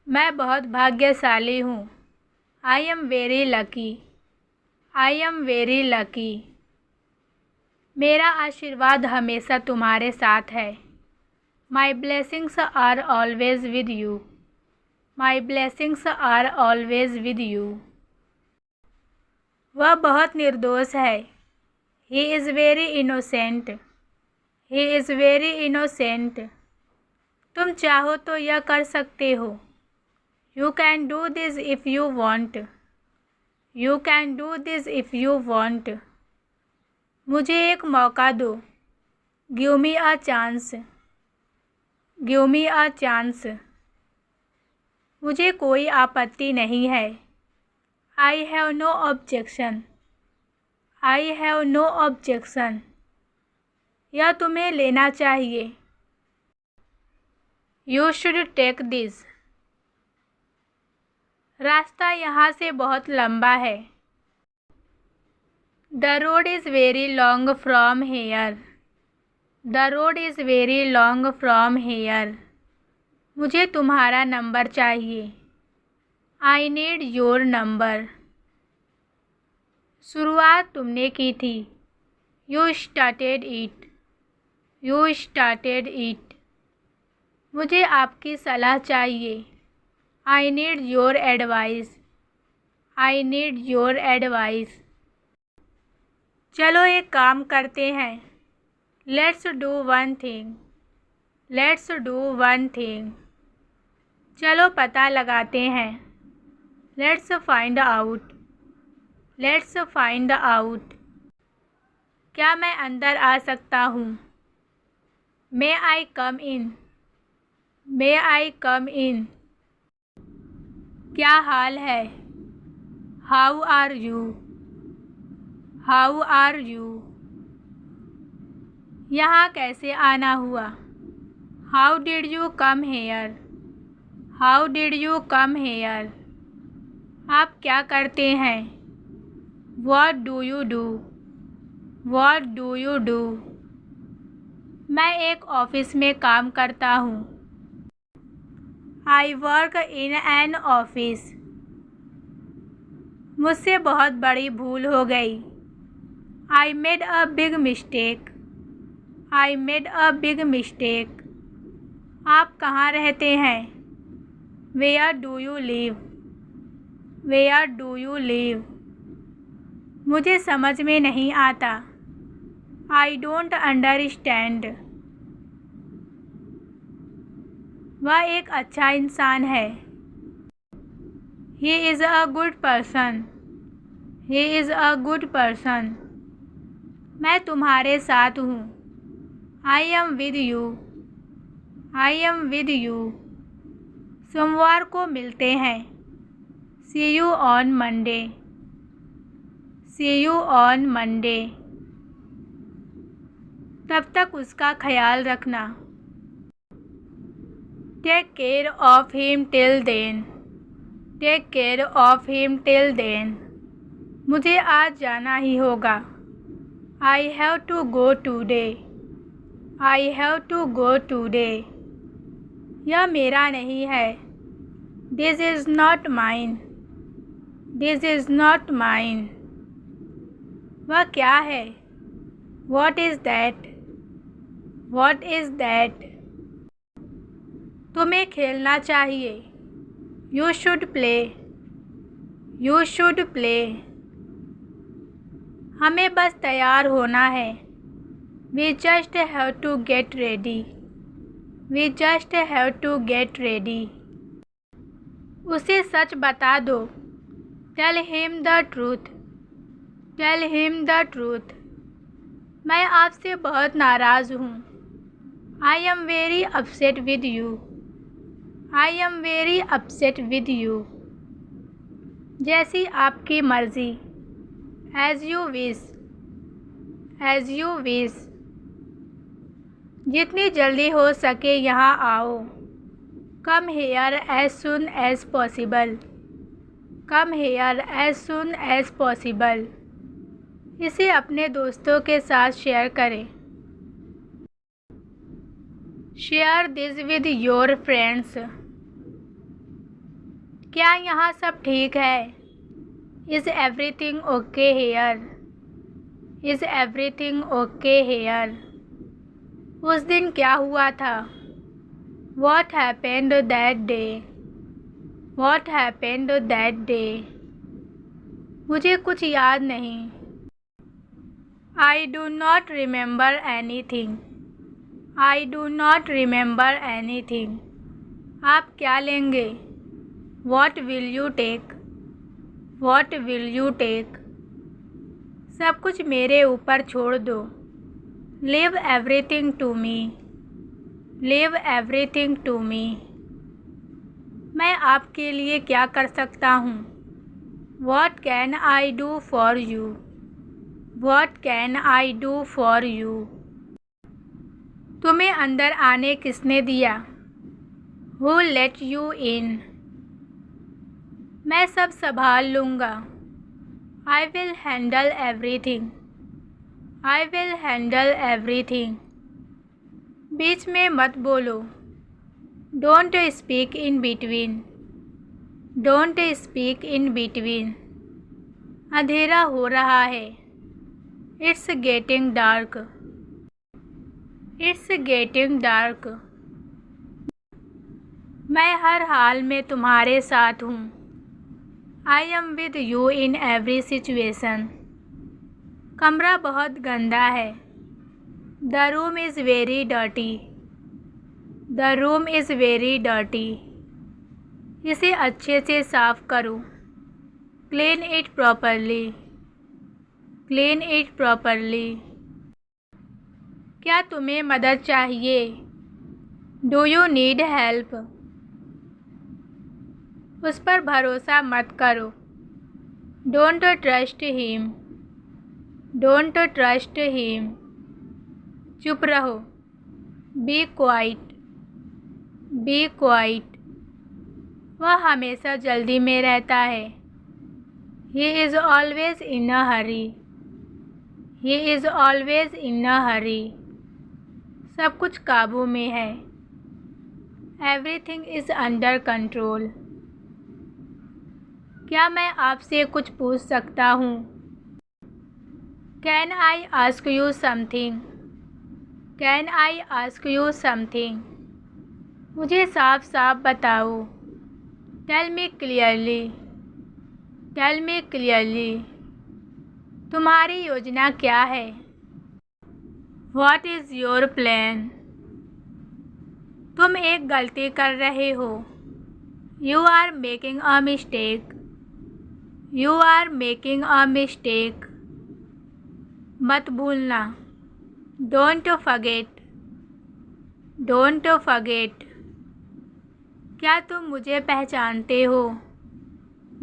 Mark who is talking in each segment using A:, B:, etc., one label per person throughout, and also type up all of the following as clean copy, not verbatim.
A: मैं बहुत भाग्यशाली हूँ। I am very lucky. I am very lucky. मेरा आशीर्वाद हमेशा तुम्हारे साथ है। My blessings are always with you. My blessings are always with you. वह बहुत निर्दोष है। He is very innocent. He is very innocent. तुम चाहो तो यह कर सकते हो। You can do this if you want. You can do this if you want. मुझे एक मौका दो। Give me a chance. Give me a chance. मुझे कोई आपत्ति नहीं है। I have no objection. I have no objection. यह तुम्हें लेना चाहिए। You should take this. रास्ता यहाँ से बहुत लंबा है। The road is very long from here. The road is very long from here. मुझे तुम्हारा नंबर चाहिए। I need your number. शुरुआत तुमने की थी। You started it. You started it. मुझे आपकी सलाह चाहिए। I need your advice. I need your advice. चलो एक काम करते हैं। Let's do one thing. Let's do one thing. चलो पता लगाते हैं। Let's find out. Let's find out. क्या मैं अंदर आ सकता हूँ? May I come in? May I come in? क्या हाल है? How are you? How are you? यहाँ कैसे आना हुआ? How did you come here? How did you come here? आप क्या करते हैं? What do you do? What do you do? मैं एक ऑफिस में काम करता हूँ। I work in an office. मुझसे बहुत बड़ी भूल हो गई। I made a big mistake. I made a big mistake. आप कहाँ रहते हैं? Where do you live? Where do you live? मुझे समझ में नहीं आता। I don't understand. वह एक अच्छा इंसान है। He is a good person. He is a good person. मैं तुम्हारे साथ हूँ। I am with you. I am with you. सोमवार को मिलते हैं। See you on Monday. See you on Monday. तब तक उसका ख्याल रखना। Take care of him till then. Take care of him till then. मुझे आज जाना ही होगा। I have to go today. I have to go today. यह मेरा नहीं है। This is not mine. This is not mine. वह क्या है? What is that? What is that? तुम्हें खेलना चाहिए। You should play. You should play. हमें बस तैयार होना है। We just have to get ready. We just have to get ready. उसे सच बता दो। Tell him the truth. Tell him the truth. मैं आपसे बहुत नाराज़ हूँ। I am very upset with you. I am very upset with you. जैसी आपकी मर्ज़ी। As you wish. As you wish. जितनी जल्दी हो सके यहाँ आओ। Come here as soon as possible. Come here as soon as possible. इसे अपने दोस्तों के साथ शेयर करें। Share this with your friends. क्या यहाँ सब ठीक है? Is everything okay hair? Is everything okay hair? उस दिन क्या हुआ था? What happened that day? What happened that day? मुझे कुछ याद नहीं। I do not remember anything. I do not remember anything. आप क्या लेंगे? What will you take? What will you take? सब कुछ मेरे ऊपर छोड़ दो। Leave everything to me. Leave everything to me. मैं आपके लिए क्या कर सकता हूँ? What can I do for you? What can I do for you? तुम्हें अंदर आने किसने दिया? Who let you in? मैं सब संभाल लूँगा। I will handle everything. I will handle everything. बीच में मत बोलो। Don't speak in between. Don't speak in between. अंधेरा हो रहा है। It's getting dark. It's getting dark. मैं हर हाल में तुम्हारे साथ हूँ। I am with you in every situation. कमरा बहुत गंदा है। The room is very dirty. The room is very dirty. इसे अच्छे से साफ करो। Clean it properly. Clean it properly. क्या तुम्हें मदद चाहिए? Do you need help? उस पर भरोसा मत करो। Don't trust him. Don't trust him. चुप रहो। Be quiet. Be quiet. वह हमेशा जल्दी में रहता है। He is always in a hurry. He is always in a hurry. सब कुछ काबू में है। Everything is under control. क्या मैं आपसे कुछ पूछ सकता हूँ? Can I ask you something? Can I ask you something? मुझे साफ साफ बताओ। Tell me clearly. Tell me clearly. तुम्हारी योजना क्या है? What is your plan? तुम एक गलती कर रहे हो। You are making a mistake. You are making a mistake. मत भूलना। Don't forget. Don't forget. क्या तुम मुझे पहचानते हो?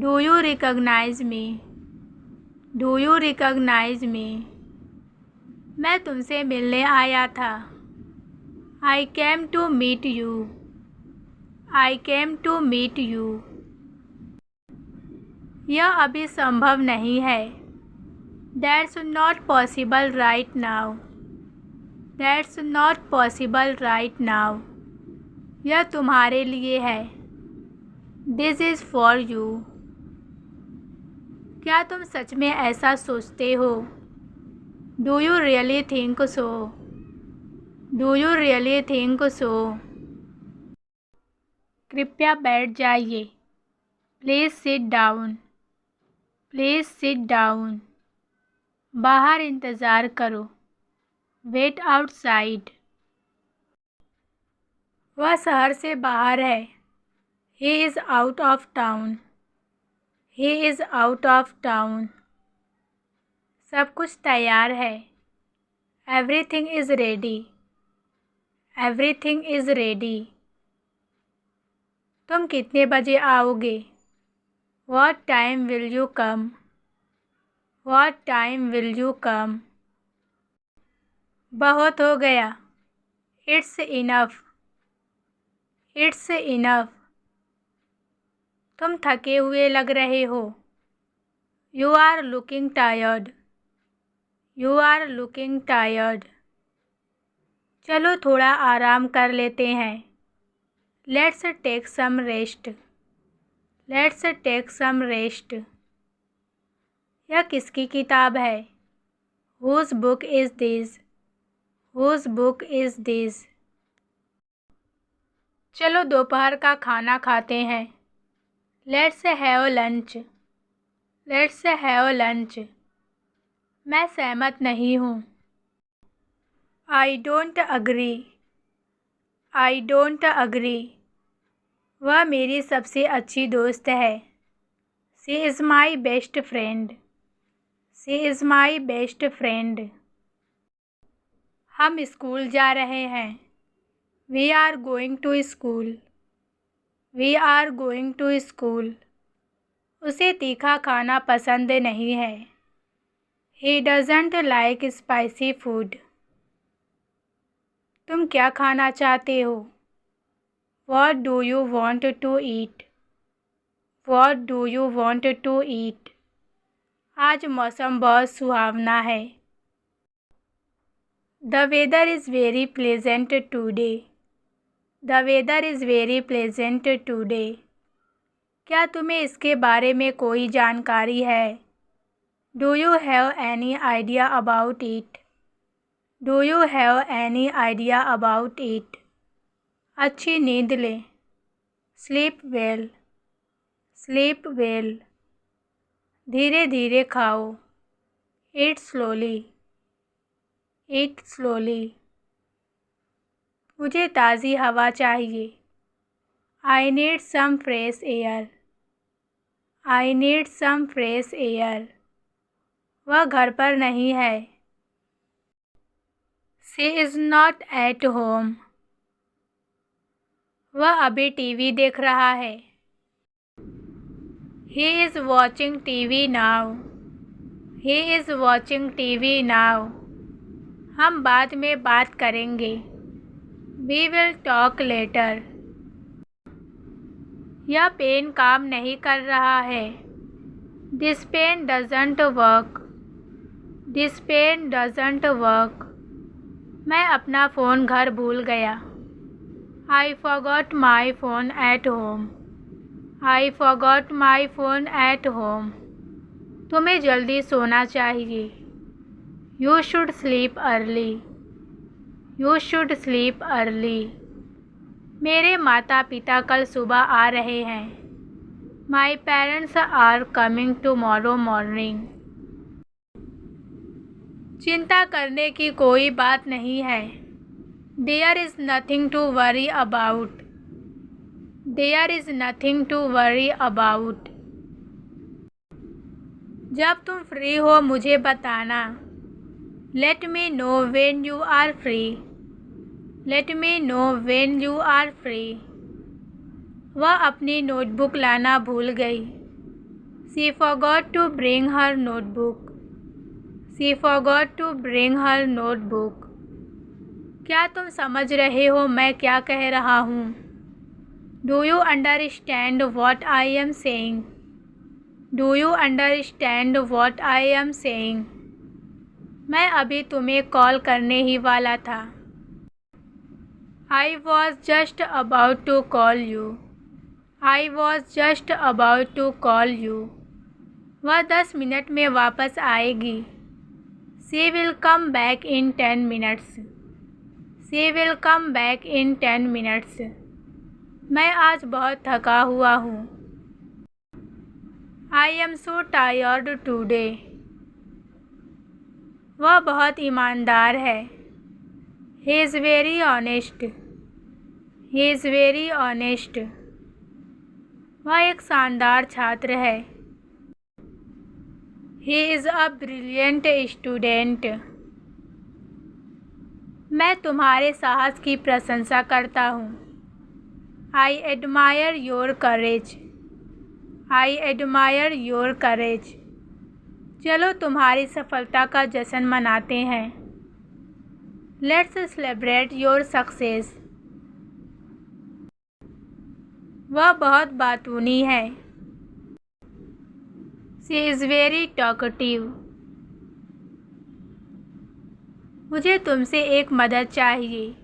A: Do you recognize me? Do you recognize me? मैं तुमसे मिलने आया था। I came to meet you. I came to meet you. यह अभी संभव नहीं है। That's not possible right now. That's not possible right now. यह तुम्हारे लिए है। This is for you. क्या तुम सच में ऐसा सोचते हो? Do you really think so? Do you really think so? कृपया बैठ जाइए। Please sit down. Please sit down. बाहर इंतज़ार करो। Wait outside. वह शहर से बाहर है। He is out of town. He is out of town. सब कुछ तैयार है। Everything is ready. Everything is ready. तुम कितने बजे आओगे? What time will you come? What time will you come? बहुत हो गया। It's enough. It's enough. तुम थके हुए लग रहे हो। You are looking tired. You are looking tired. चलो थोड़ा आराम कर लेते हैं। Let's take some rest. Let's take some rest. यह किसकी किताब है? Whose book is this? Whose book is this? चलो दोपहर का खाना खाते हैं। Let's have lunch. Let's have lunch. मैं सहमत नहीं हूँ। I don't agree. I don't agree. वह मेरी सबसे अच्छी दोस्त है। She is my best friend. She is my best friend. हम स्कूल जा रहे हैं। We are going to school. We are going to school. उसे तीखा खाना पसंद नहीं है। He doesn't like spicy food. तुम क्या खाना चाहते हो? What do you want to eat? What do you want to eat? आज मौसम बहुत सुहावना है। The weather is very pleasant today. The weather is very pleasant today. क्या तुम्हें इसके बारे में कोई जानकारी है? Do you have any idea about it? Do you have any idea about it? अच्छी नींद लें। Sleep well. Sleep well. धीरे धीरे खाओ। Eat slowly. Eat slowly. मुझे ताज़ी हवा चाहिए। I need some fresh air. I need some fresh air. वह घर पर नहीं है। She is not at home. वह अभी टीवी देख रहा है। He is watching TV now. He is watching TV now. हम बाद में बात करेंगे। We will talk later. यह पेन काम नहीं कर रहा है। This pen doesn't work. This pen doesn't work. मैं अपना फ़ोन घर भूल गया। I forgot my phone at home. I forgot my phone at home. तुम्हें जल्दी सोना चाहिए। You should sleep early. You should sleep early. मेरे माता पिता कल सुबह आ रहे हैं। My parents are coming tomorrow morning. चिंता करने की कोई बात नहीं है। There is nothing to worry about. There is nothing to worry about. जब तुम फ्री हो मुझे बताना। Let me know when you are free. Let me know when you are free. वह अपनी नोटबुक लाना भूल गई। She forgot to bring her notebook. She forgot to bring her notebook. क्या तुम समझ रहे हो मैं क्या कह रहा हूँ? Do you understand what I am saying? Do you understand what I am saying? मैं अभी तुम्हें कॉल करने ही वाला था। I was just about to call you. I was just about to call you. वह 10 मिनट में वापस आएगी। She will come back in 10 minutes. She will come back in 10 minutes. मैं आज बहुत थका हुआ हूँ। I am so tired today. वह बहुत ईमानदार है। He is very honest. He is very honest. वह एक शानदार छात्र है। He is a brilliant student. मैं तुम्हारे साहस की प्रशंसा करता हूँ। I admire your courage. I admire your courage. चलो तुम्हारी सफलता का जश्न मनाते हैं। Let's celebrate your success. वह बहुत बातूनी है। She is very talkative. मुझे तुमसे एक मदद चाहिए।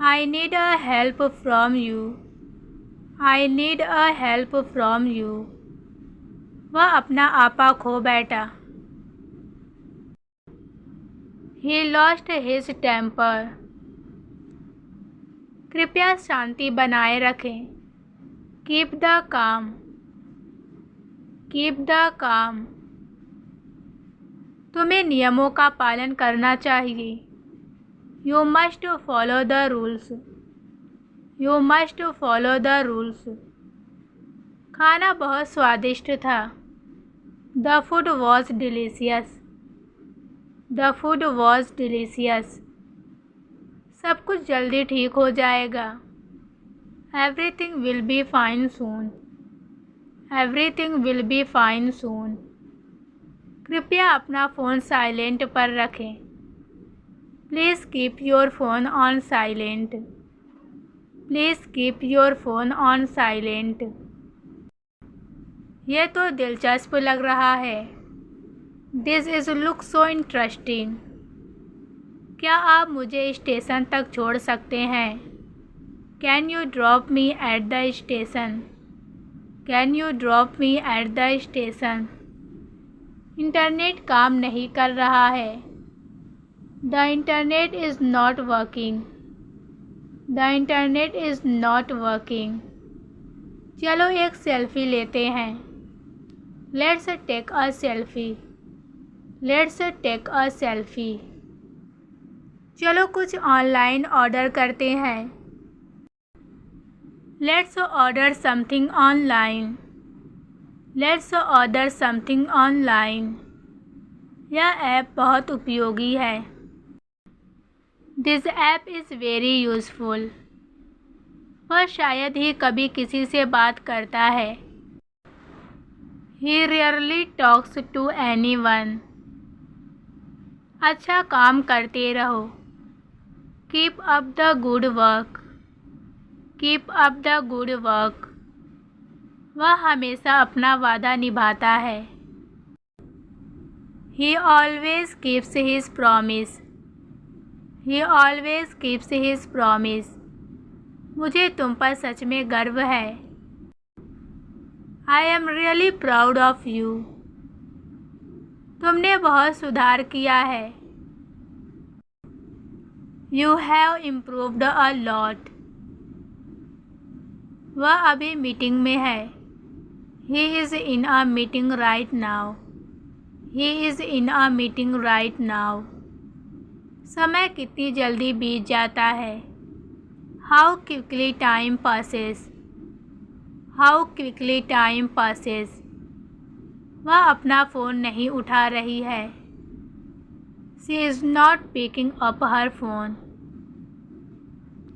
A: I need a help from you. I need a help from you. वह अपना आपा खो बैठा. He lost his temper. कृपया शांति बनाए रखें. Keep the calm. Keep the calm. तुम्हें नियमों का पालन करना चाहिए. You must follow the rules. You must follow the rules. खाना बहुत स्वादिष्ट था. The food was delicious. The food was delicious. सब कुछ जल्दी ठीक हो जाएगा. Everything will be fine soon. Everything will be fine soon. कृपया अपना फ़ोन साइलेंट पर रखें. Please keep your phone on silent. Please keep your phone on silent. यह तो दिलचस्प लग रहा है. This is look so interesting. क्या आप मुझे स्टेशन तक छोड़ सकते हैं? Can you drop me at the station? Can you drop me at the station? Internet काम नहीं कर रहा है. The internet is not working. The internet is not working. चलो एक सेल्फी लेते हैं. Let's take a selfie. Let's take a selfie. चलो कुछ ऑनलाइन ऑर्डर करते हैं. Let's order something online. Let's order something online. यह ऐप बहुत उपयोगी है. This app is very useful. वह शायद ही कभी किसी से बात करता है. He rarely talks to anyone. अच्छा काम करते रहो. Keep up the good work. Keep up the good work. वह हमेशा अपना वादा निभाता है. He always keeps his promise. He always keeps his promise. मुझे तुम पर सच में गर्व है. I am really proud of you. तुमने बहुत सुधार किया है. You have improved a lot. वह अभी मीटिंग में है. He is in a meeting right now. He is in a meeting right now. समय कितनी जल्दी बीत जाता है. How quickly time passes. How quickly time passes. वह अपना फ़ोन नहीं उठा रही है. She is not picking up her phone.